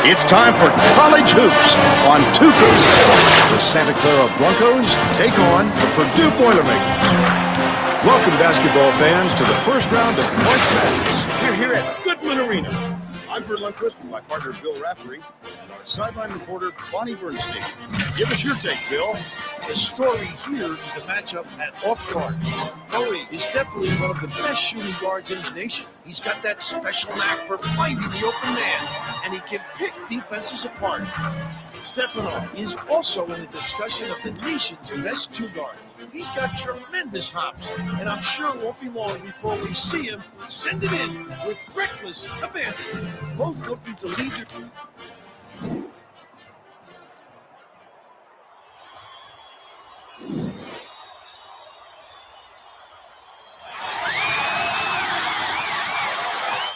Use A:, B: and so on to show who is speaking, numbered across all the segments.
A: It's time for college hoops on Tuca's. The Santa Clara Broncos take on the Purdue Boilermakers. Welcome, basketball fans, to the first round of March Madness. We're here at Goodman Arena. I'm Bert Lundquist with my partner Bill Raftery and our sideline reporter Bonnie Bernstein. Give us your take, Bill.
B: The story here is the matchup at off guard. Bowie is definitely one of the best shooting guards in the nation. He's got that special knack for finding the open man, and he can pick defenses apart. Stefano is also in the discussion of the nation's best two guards. He's got tremendous hops, and I'm sure it won't be long before we see him send it in with reckless abandon. Both looking to lead their team.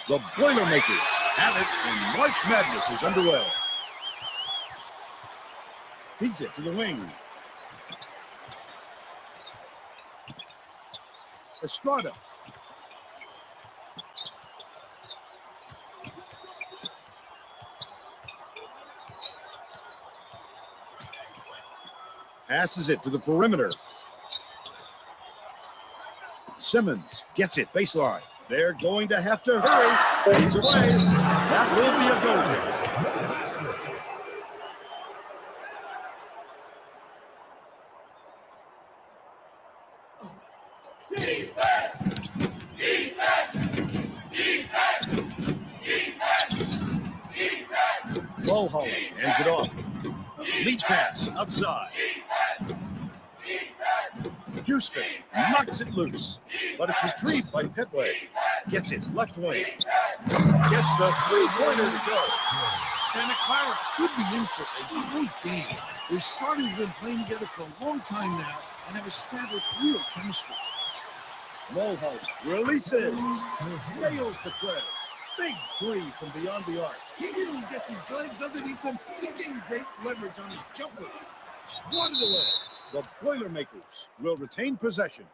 A: The Boilermakers have it, and March Madness is underway. Feeds it to the wing. Estrada. Passes it to the perimeter. Simmons gets it baseline. They're going to have to hurry. He's away. That will be a goal. Mulholland ends it off. Lead pass outside. Houston knocks it loose, but it's retrieved by Petway. Gets it left wing. Gets the three-pointer to go.
B: Santa Clara could be in for a great game. Their starters have been playing together for a long time now and have established real chemistry.
A: Mulholland releases. Nails the tread. Big three from beyond the arc.
B: He really gets his legs underneath him to gain great leverage on his jumper. Swatted away.
A: The Boilermakers will retain possession.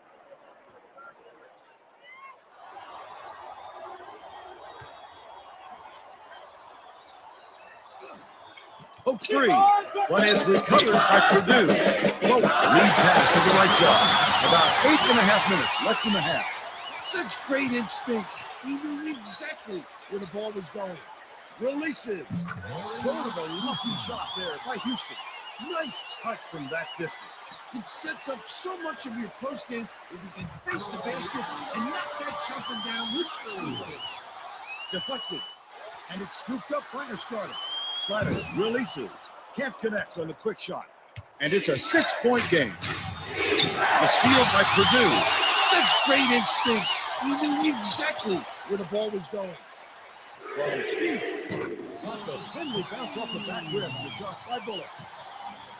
A: Poke three, but it's recovered by Purdue. Lead pass to the right side. About 8.5 minutes left in the half.
B: Such great instincts. He knew exactly where the ball was going.
A: Releases. Sort of a lucky shot there by Houston. Nice touch from that distance.
B: It sets up so much of your post game if you can face the basket and knock that jumper down with confidence.
A: Deflected. And it's scooped up by Estrada. Slatter releases. Can't connect on the quick shot. And it's a 6-point game. The steal by Purdue.
B: Such great instincts. He knew exactly where the ball was going.
A: Got the friendly bounce off the back rim. Blocked by Bullock.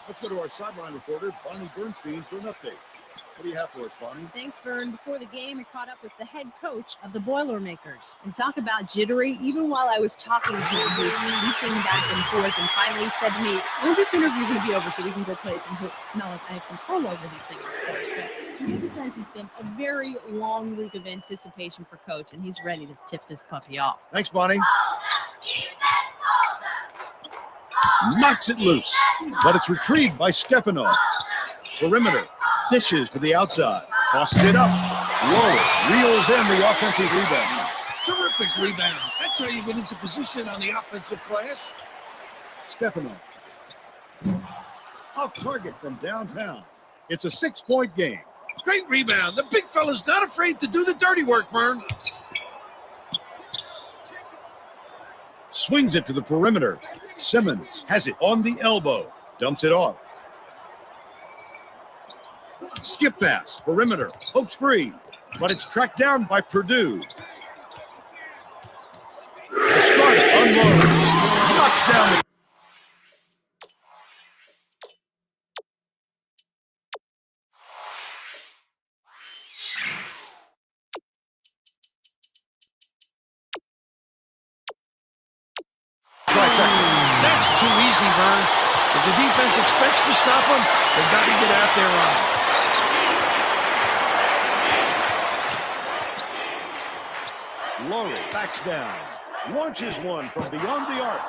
A: Let's go to our sideline reporter, Bonnie Bernstein, for an update. What do you have for us, Bonnie?
C: Thanks, Vern. Before the game, I caught up with the head coach of the Boilermakers. And talk about jittery. Even while I was talking to him, he was pacing back and forth and finally said to me, when's this interview going to be over so we can go play some hoops? Not like I have control over these things, of course, but you get the sense it's been a very long week of anticipation for Coach, and he's ready to tip this puppy off.
A: Thanks, Bonnie. Knocks it loose, but it's retrieved by Stefano. Perimeter, dishes to the outside, tosses it up. Low, reels in the offensive rebound.
B: Terrific rebound. That's how you get into position on the offensive glass.
A: Stefano. Off target from downtown. It's a 6-point game.
B: Great rebound. The big fella's not afraid to do the dirty work, Vern.
A: Swings it to the perimeter. Simmons has it on the elbow. Dumps it off. Skip pass. Perimeter. Pokes free. But it's tracked down by Purdue. Estrada unloads. Knocks down the...
B: That's too easy, Vern. If the defense expects to stop him, they've got to get out there on him.
A: Laurie backs down. Launches one from beyond the arc.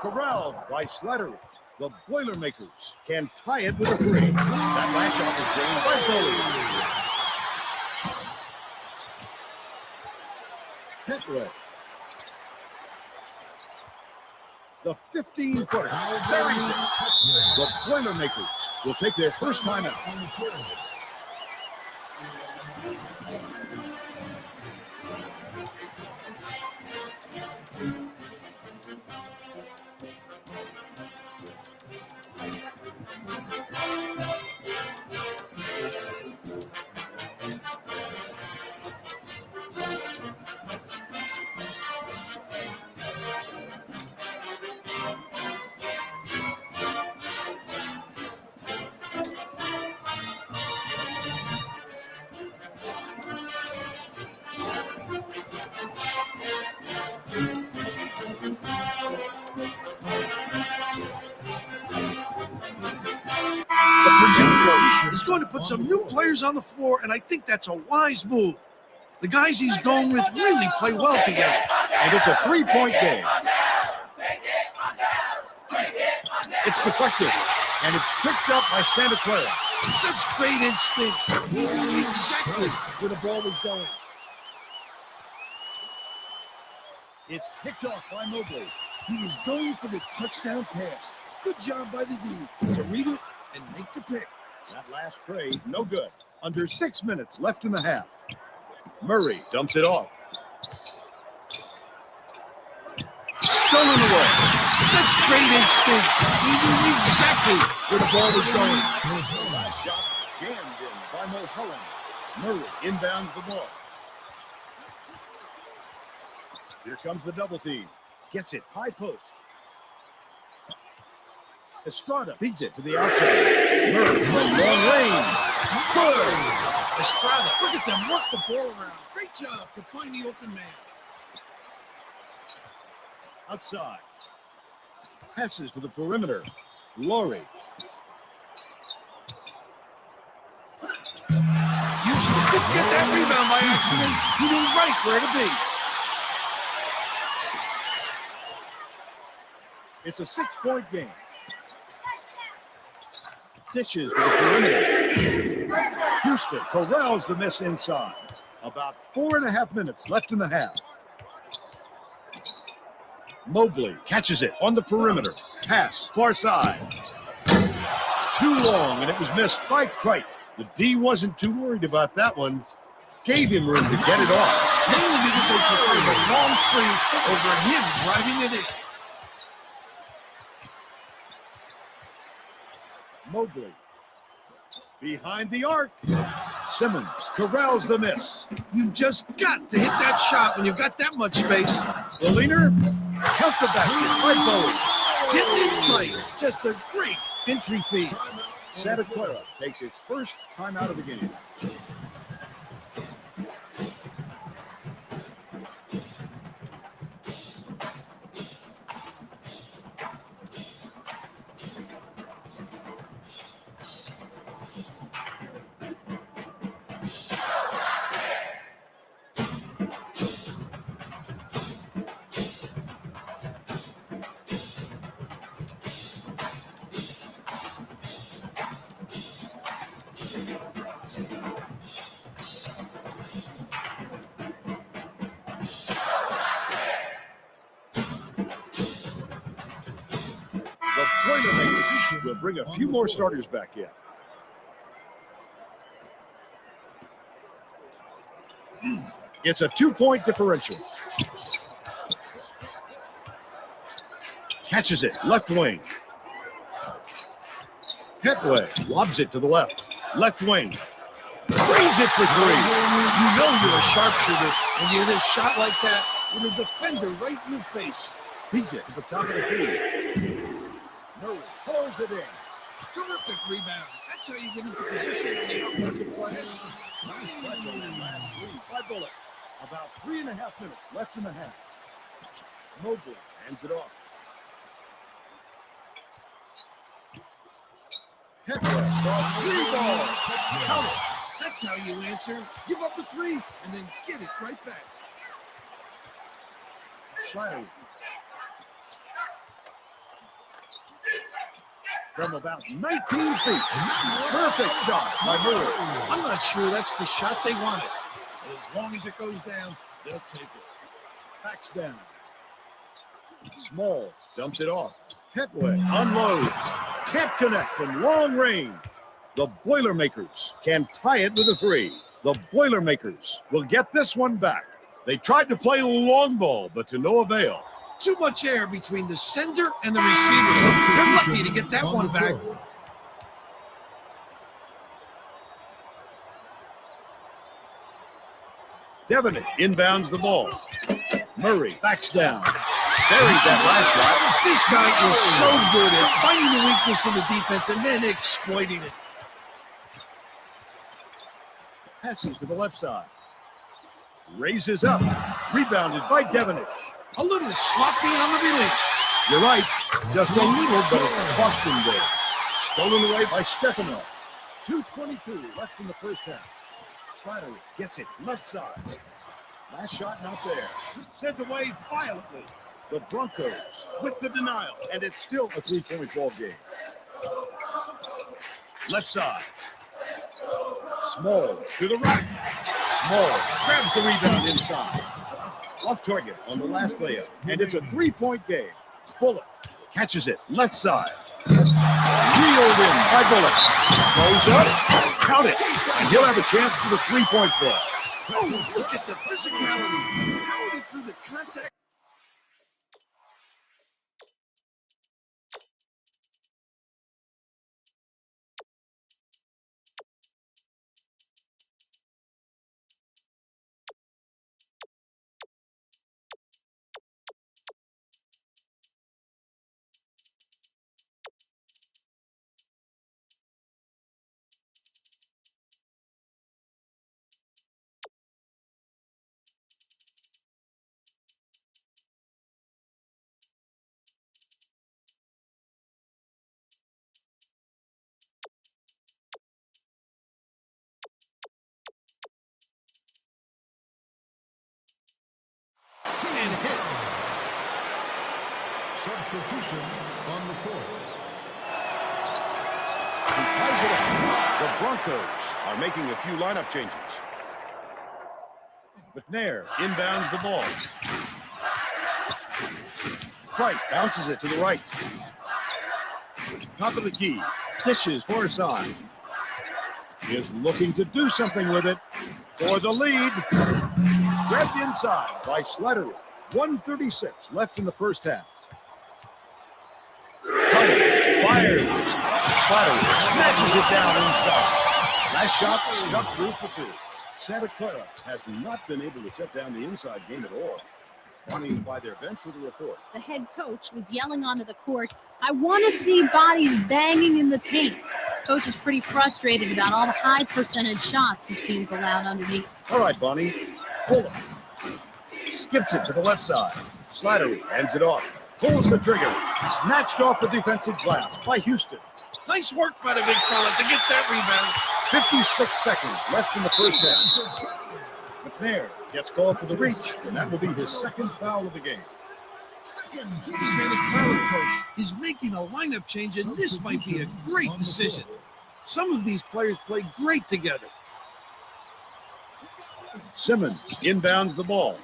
A: Corralled by Slattery. The Boilermakers can tie it with a 3. That last shot was gained by Bowie. Petway. The 15-footer buries it. The Boilermakers will take their first time out.
B: He's going to put some new players on the floor, and I think that's a wise move. The guys he's going with really play well together.
A: And it's a 3-point game. It's deflected, and it's picked up by Santa Clara.
B: Such great instincts. He knew exactly where the ball was going.
A: It's picked off by Mobley.
B: He was going for the touchdown pass. Good job by the D to read it and make the pick.
A: That last trade, no good. Under 6 minutes left in the half. Murray dumps it off.
B: Stolen away. Such great instincts. He knew exactly where the ball was going.
A: Last shot jammed in by Mulholland. Murray inbounds the ball. Here comes the double team. Gets it high post. Estrada beats it to the outside. Murray from long range. Good.
B: Estrada, look at them work the ball around. Great job to find the open man.
A: Outside. Passes to the perimeter. Laurie.
B: Houston didn't get that rebound by accident. He knew right where to be.
A: It's a 6-point game. Dishes to the perimeter. Houston corrals the miss inside. About 4.5 minutes left in the half. Mobley catches it on the perimeter. Pass far side. Too long, and it was missed by Crite. The D wasn't too worried about that one. Gave him room to get it off.
B: Mainly because they preferred a long three over him driving it in.
A: Mobley. Behind the arc. Simmons corrals the miss.
B: You've just got to hit that shot when you've got that much space.
A: The leader. Count the basket by Bowie.
B: Getting in tight. Just a great entry feed.
A: Santa Clara takes its first timeout of the game. The Boilermakers will bring a few more starters back in. It's a 2-point differential. Catches it, left wing. Petway lobs it to the left. Left wing. Brings it for 3.
B: You know you're a sharpshooter when you hit a shot like that with a defender right in your face.
A: Beats it to the top of the key. Murray pulls it in.
B: Terrific rebound. That's how you get into position on the offensive glass.
A: Nice clutch on that last three by Bullock. About 3.5 minutes left in the half. Mobley hands it off. Petway for 3 ball. Count it.
B: That's how you answer. Give up a 3 and then get it right back.
A: Slattery. From about 19 feet. Perfect shot by Murray.
B: I'm not sure that's the shot they wanted. But as long as it goes down, they'll take it.
A: Backs down. Small dumps it off. Petway unloads. Can't connect from long range. The Boilermakers can tie it with a 3. The Boilermakers will get this one back. They tried to play long ball, but to no avail.
B: Too much air between the sender and the receiver. They're lucky to get that one back.
A: Devonish inbounds the ball. Murray backs down. Buried that last shot.
B: This guy is so good at finding the weakness in the defense and then exploiting it.
A: Passes to the left side. Raises up. Rebounded by Devonish.
B: A little sloppy on the release.
A: You're right. Just a little, but it cost him there. Stolen away by Stefano. 2:22 left in the first half. Slattery gets it left side. Last shot not there. Sent away violently. The Broncos with the denial, and it's still a 3-point ball game. Left side. Small to the right. Small grabs the rebound inside. Off target on the last layup, and it's a 3-point game. Bullock catches it left side. Reeled in by Bullock. Goes up, count it, and he'll have a chance for the 3-point play.
B: Oh, look at the physicality. Pounded through the contact. And hit.
D: Substitution on the court.
A: He ties it up. The Broncos are making a few lineup changes. McNair inbounds the ball. White bounces it to the right. Top of the key. Dishes far side. He is looking to do something with it for the lead. Grabbed inside by Slattery. 1:36 left in the first half. Fires. Slattery snatches it down inside. Last shot stuck through for 2. Santa Clara has not been able to shut down the inside game at all. Bonnie by their bench with a report.
C: The head coach was yelling onto the court, "I want to see bodies banging in the paint." Coach is pretty frustrated about all the high percentage shots his team's allowed underneath.
A: All right, Bonnie. Pull it. Skips it to the left side. Slattery ends it off. Pulls the trigger. Snatched off the defensive glass by Houston.
B: Nice work by the big fella to get that rebound.
A: 56 seconds left in the first half. McNair gets called for the reach, and that will be his second foul of the game.
B: The Santa Clara coach is making a lineup change, and this might be a great decision. Some of these players play great together.
A: Simmons inbounds the ball.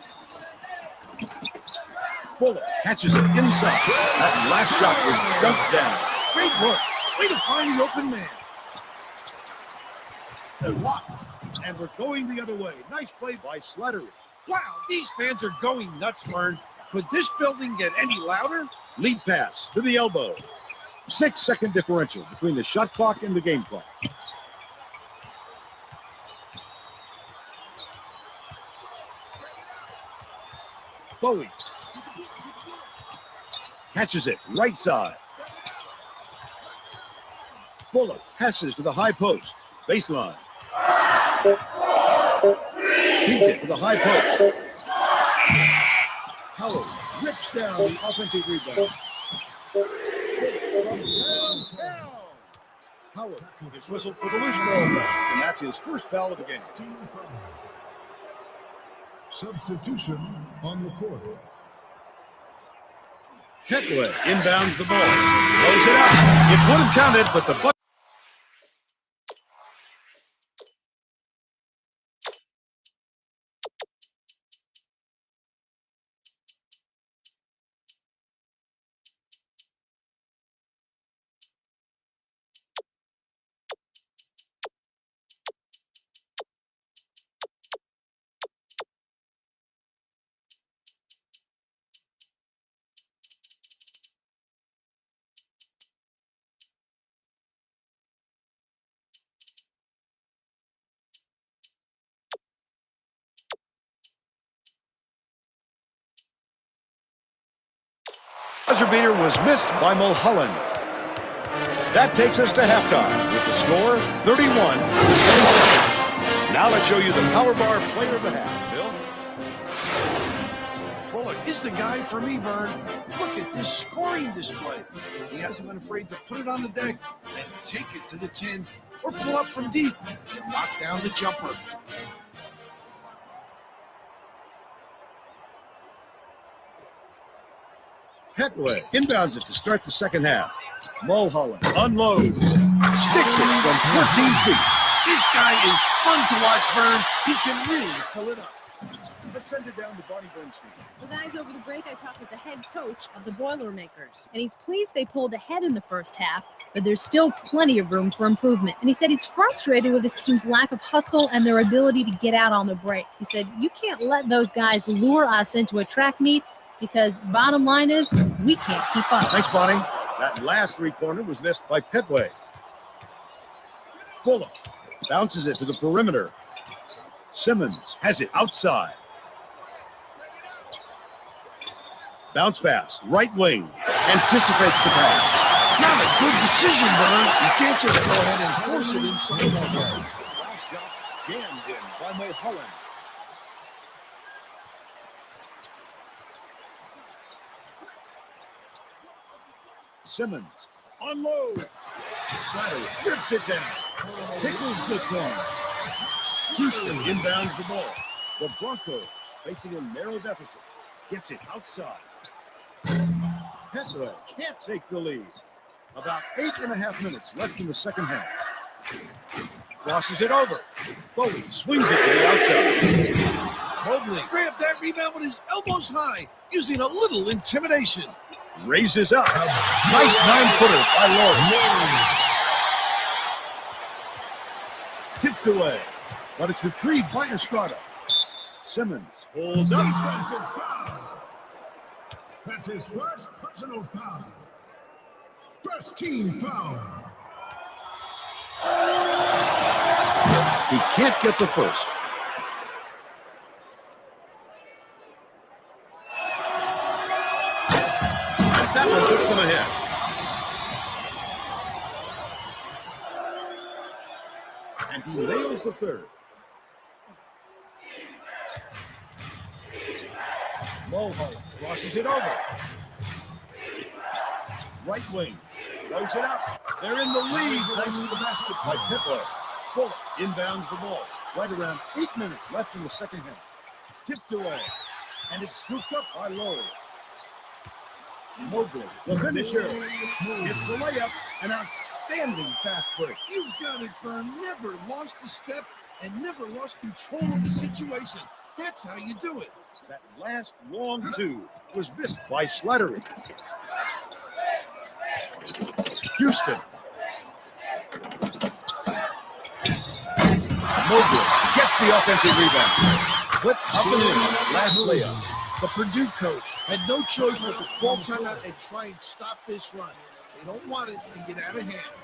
A: Bullock catches it inside. That last shot was dumped down.
B: Great work. Way to find the open man.
A: They're locked, and we're going the other way. Nice play by Slattery.
B: Wow, these fans are going nuts, Vern. Could this building get any louder?
A: Lead pass to the elbow. 6-second differential between the shot clock and the game clock. Bowie catches it right side. Bullock passes to the high post. Baseline. Feeds it to the high post. Howard rips down the offensive rebound. From downtown. Howard is whistled for the loose ball foul, and that's his first foul of the game.
D: Substitution on the court.
A: Petway inbounds the ball. Throws it out. It would have counted, but the buck. Buzzer beater was missed by Mulholland. That takes us to halftime with the score 31-27. Now let's show you the Power Bar player of the half, Bill.
B: Bullock is the guy for me, Vern. Look at this scoring display. He hasn't been afraid to put it on the deck and take it to the 10 or pull up from deep and knock down the jumper.
A: Petway inbounds it to start the second half. Mulholland unloads. Sticks it from 14 feet.
B: This guy is fun to watch, Vern. He can really fill it up.
A: Let's send it down to Bonnie Bernstein.
C: Well, guys, over the break, I talked with the head coach of the Boilermakers, and he's pleased they pulled ahead in the first half, but there's still plenty of room for improvement. And he said he's frustrated with his team's lack of hustle and their ability to get out on the break. He said, you can't let those guys lure us into a track meet because bottom line is we can't keep up.
A: Thanks, Bonnie. That last three-pointer was missed by Petway. Bullock bounces it to the perimeter. Simmons has it outside. Bounce pass, right wing, anticipates the pass.
B: Not a good decision, Vern. You can't just go ahead and force it inside that way.
A: Last shot jammed in by Mulholland. Simmons unloads. Snyder rips it down. Tickles the corner. Houston inbounds the ball. The Broncos facing a narrow deficit. Gets it outside. Petway can't take the lead. About 8.5 minutes left in the second half. Crosses it over. Bowie swings it to the outside.
B: Mobley grabbed that rebound with his elbows high, using a little intimidation.
A: Raises up. Nice 9-footer by Laurie. Tipped away, but it's retrieved by Estrada. Simmons pulls up.
D: Defensive foul. That's his first personal foul. First team foul.
A: He can't get the first. And that one puts them ahead. And he nails the third. Mulholland crosses it over. Right wing. Throws it out. They're in the lead thanks to the basket by Petway. Bullock inbounds the ball. Right around 8 minutes left in the second half. Tipped away. And it's scooped up by Laurie. Mobley, the finisher. Gets the layup. An outstanding fast break.
B: You got it, Vern. Never lost a step and never lost control of the situation. That's how you do it.
A: That last long two was missed by Slattery. Houston. Mobley gets the offensive rebound. Flip up and in on that last layup.
B: The Purdue coach had no choice but to call timeout and try and stop this run. They don't want it to get out of hand.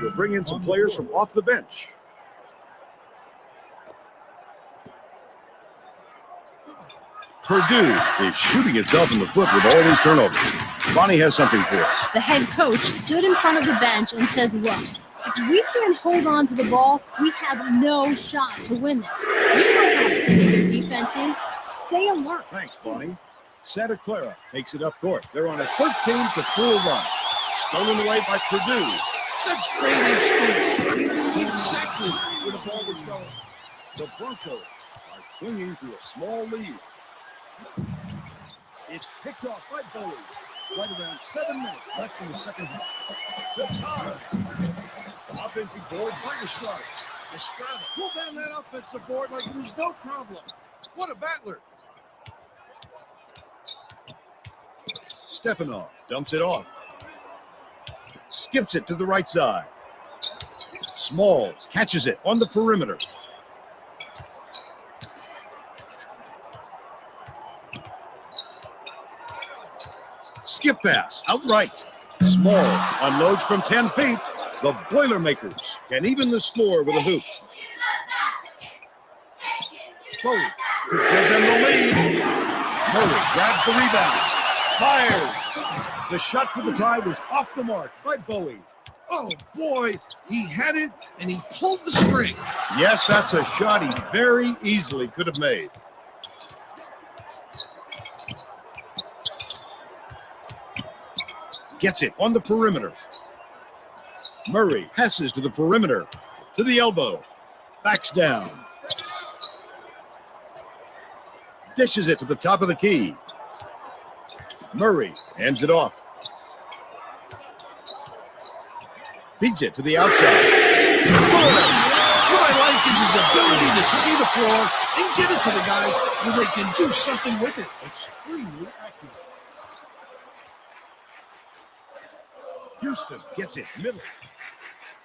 A: We'll bring in some players from off the bench. Purdue is shooting itself in the foot with all these turnovers. Bonnie has something for us.
C: The head coach stood in front of the bench and said, look, if we can't hold on to the ball, we have no shot to win this. You know how steady their defense is. Stay alert.
A: Thanks, Bonnie. Santa Clara takes it up court. They're on a 13-4 run. Stolen away by Purdue.
B: Such great instincts. He knew exactly where the ball was going.
A: The Broncos are clinging to a small lead. It's picked off by Bowie. Right around 7 minutes left in the second half. The time. Offensive board by Estrada.
B: Estrada pulled down that offensive board like it was no problem. What a battler.
A: Stefanov dumps it off. Skips it to the right side. Smalls catches it on the perimeter. Skip pass, outright. Smalls unloads from 10 feet. The Boilermakers can even the score with a hoop. Bowie to give them the lead. Murray grabs the rebound. Fires. The shot for the tie was off the mark by Bowie.
B: Oh, boy. He had it, and he pulled the string.
A: Yes, that's a shot he very easily could have made. Gets it on the perimeter. Murray passes to the perimeter, to the elbow, backs down. Dishes it to the top of the key. Murray hands it off. Beats it to the outside.
B: What I like is his ability to see the floor and get it to the guys where they can do something with it.
A: Extremely accurate. Houston gets it middle.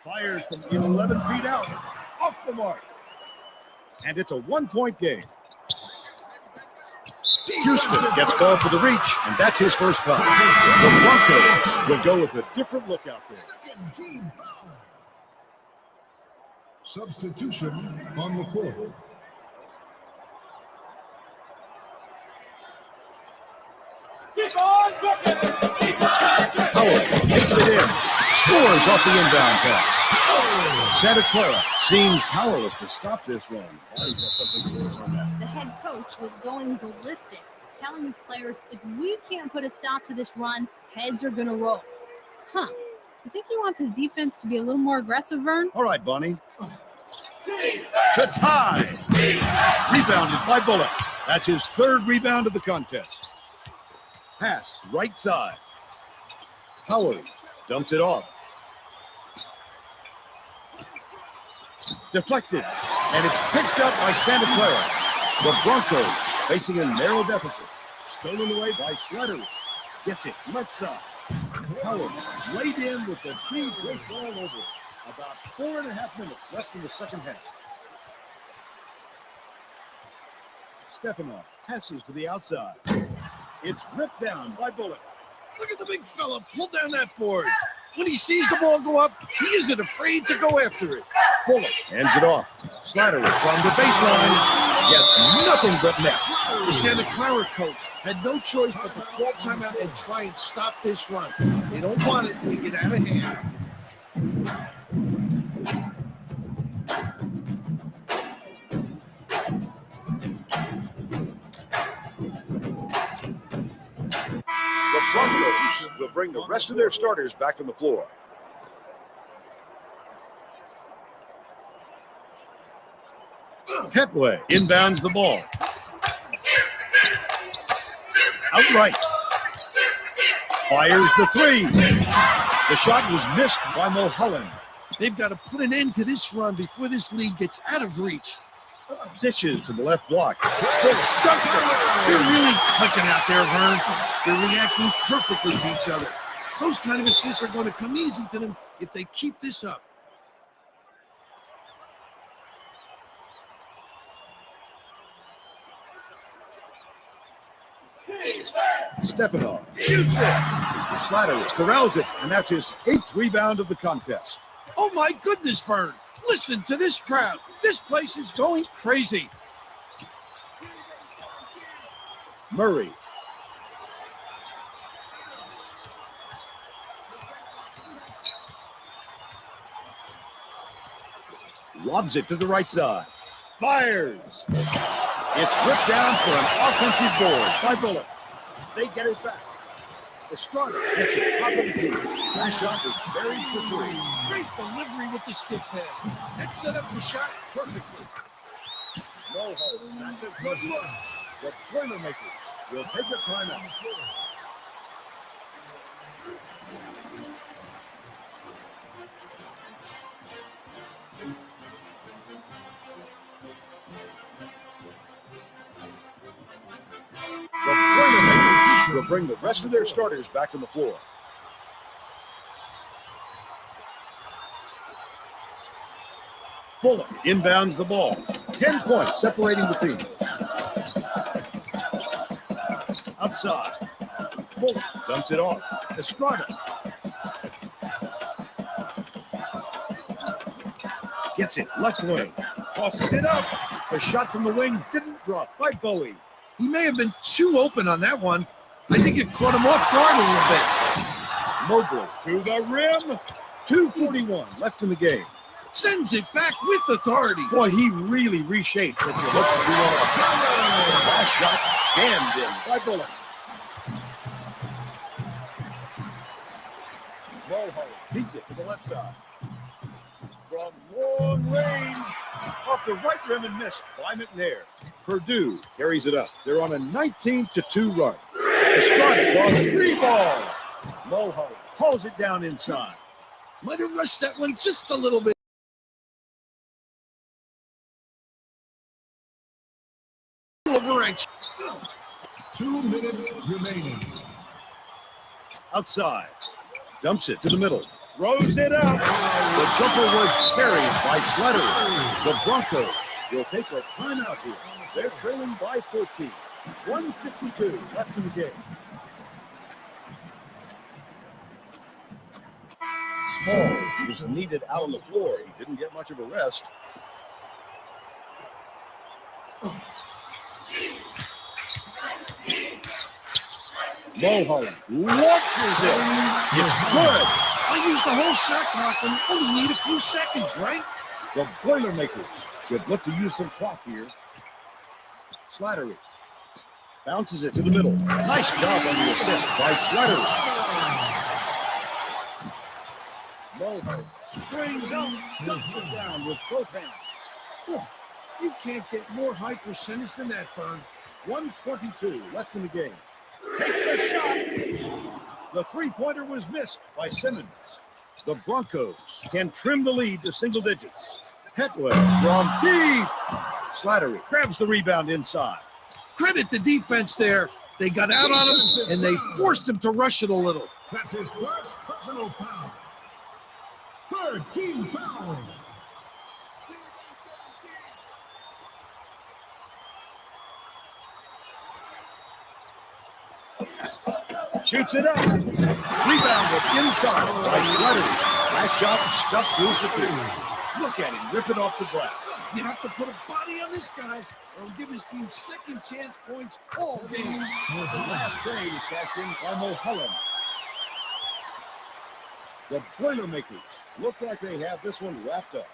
A: Fires from 11 feet out. Off the mark. And it's a 1-point game. Houston gets called for the reach, and that's his first foul. The Broncos will go with a different look out there.
D: Second team foul. Substitution on the court.
A: Howard takes it in. Scores off the inbound pass. Santa Clara seems powerless to stop this run. Bonnie's got something for us on that.
C: The head coach was going ballistic, telling his players, if we can't put a stop to this run, heads are going to roll. You think he wants his defense to be a little more aggressive, Vern?
A: All right, Bonnie. To tie. Rebounded by Bullock. That's his third rebound of the contest. Pass right side. Howard dumps it off. Deflected, and it's picked up by Santa Clara. The Broncos facing a narrow deficit. Stolen away by Slattery. Gets it left side. Howard laid in with the deep great ball over it. About 4.5 minutes left in the second half. Stefanov passes to the outside. It's ripped down by Bullock.
B: Look at the big fella pull down that board. When he sees the ball go up, he isn't afraid to go after it.
A: Bullock hands it off. Slattery from the baseline gets nothing but net.
B: The Santa Clara coach had no choice but to call timeout and try and stop this run. They don't want it to get out of hand.
A: The Broncos will bring the rest of their starters back on the floor. Petway inbounds the ball. Outright. Fires the three. The shot was missed by Mulholland.
B: They've got to put an end to this run before this lead gets out of reach.
A: Dishes to the left block.
B: They're really clicking out there, Vern. They're reacting perfectly to each other. Those kind of assists are going to come easy to them if they keep this up.
A: Stefanov shoots it. Slattery corrals it, and that's his 8th rebound of the contest.
B: Oh my goodness, Vern. Listen to this crowd. This place is going crazy.
A: Murray. Lobs it to the right side. Fires. It's ripped down for an offensive board by Bullock. They get it back. Estrada gets it top of the key. That shot was buried for three.
B: Great delivery with the skip pass. That set up the shot perfectly.
A: No hold. That's a good look. The Boilermakers will take a timeout. The Boilermakers will bring the rest of their starters back on the floor. Bullock inbounds the ball. 10 points separating the teams. Outside. Bullock dumps it off. Estrada. Gets it left wing. Tosses it up. The shot from the wing didn't drop by Bowie.
B: He may have been too open on that one. I think it caught him off guard a little bit.
A: Mobley to the rim. 2:41 left in the game.
B: Sends it back with authority.
A: Boy, he really reshaped what you hope to do on a last shot jammed in by Bullock. Mulholland beats it to the left side. From long range, off the right rim and missed by McNair. Purdue carries it up. They're on a 19-2 run. Estrada draws 3 ball. Mulholland hauls it down inside.
B: Might have rushed that one just a little bit. Overreach.
D: 2 minutes remaining.
A: Outside. Dumps it to the middle. Throws it up. The jumper was buried by Slattery. The Broncos will take a timeout here. They're trailing by 14. 1:52 left in the game. Small is needed out on the floor. He didn't get much of a rest. Mulholland launches it. It's good.
B: I used the whole shot clock and only need a few seconds, right?
A: The Boilermakers should look to use some clock here. Slattery bounces it to the middle. Nice job on the assist by Slattery. Mulholland springs up, dumps it down with both hands.
B: Oh, you can't get more high percentage than that, Vern.
A: 1:22 left in the game. Takes the shot. The three-pointer was missed by Simmons. The Broncos can trim the lead to single digits. Petway from deep. Slattery grabs the rebound inside.
B: Credit the defense there. They got out on him, and they forced him to rush it a little.
D: That's his first personal foul. Third team foul.
A: Shoots it up. Rebounded inside by Slattery. Last shot stuck through for two. Look at him rip it off the glass.
B: You have to put a body on this guy, or he'll give his team second chance points all game.
A: The last trade is cashed in by Mulholland. The Boilermakers look like they have this one wrapped up.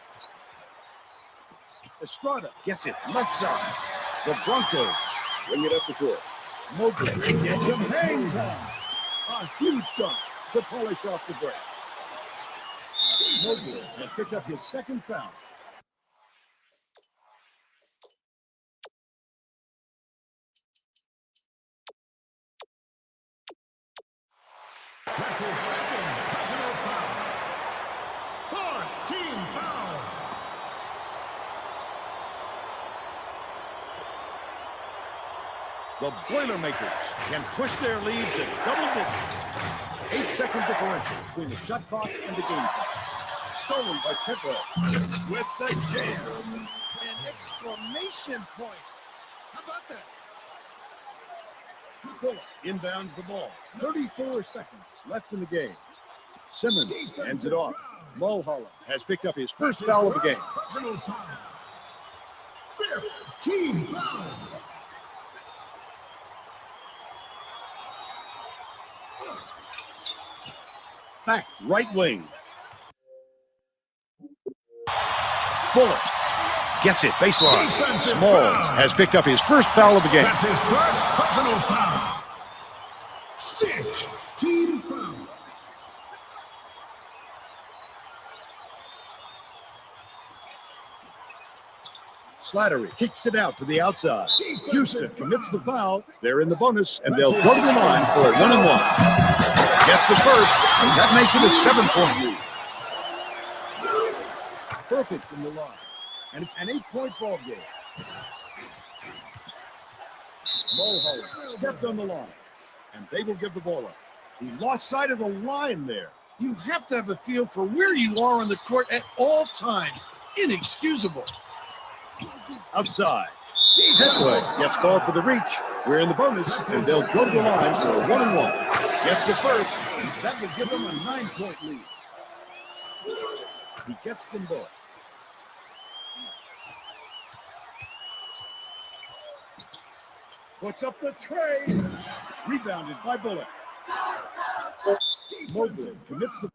A: Estrada gets it left side. The Broncos bring it up the court. Mobley gets him hang time. A huge dunk to polish off the break. Mobley has picked up his second foul.
D: That's his second personal foul. Third team foul.
A: The Boilermakers can push their lead to double digits. 8-second differential between the shot clock and the game clock. Stolen by Petway with the jam.
B: An exclamation point. How about that?
A: Bullock inbounds the ball. 34 seconds left in the game. Simmons hands it off. Mulholland has picked up his first foul of the game.
D: Personal foul. Fifth team foul.
A: Back right wing. Bullock gets it, baseline.
D: Defensive
A: Smalls
D: foul.
A: has picked up his first foul of the game.
D: That's his first personal foul. Sixth team foul.
A: Slattery kicks it out to the outside. Houston commits the foul. They're in the bonus, and they'll go to the line for a 1-and-1. Gets the first, and that makes it a 7-point lead. Perfect from the line, and it's an 8-point ball game. Mulholland stepped on the line, and they will give the ball up. He lost sight of the line there.
B: You have to have a feel for where you are on the court at all times. Inexcusable.
A: Outside. Headway gets called for the reach. We're in the bonus, and they'll go to the line for a 1-and-1. Gets the first, and that will give them a 9-point lead. He gets them both. Puts up the tray. Rebounded by Bullock. Mobley commits the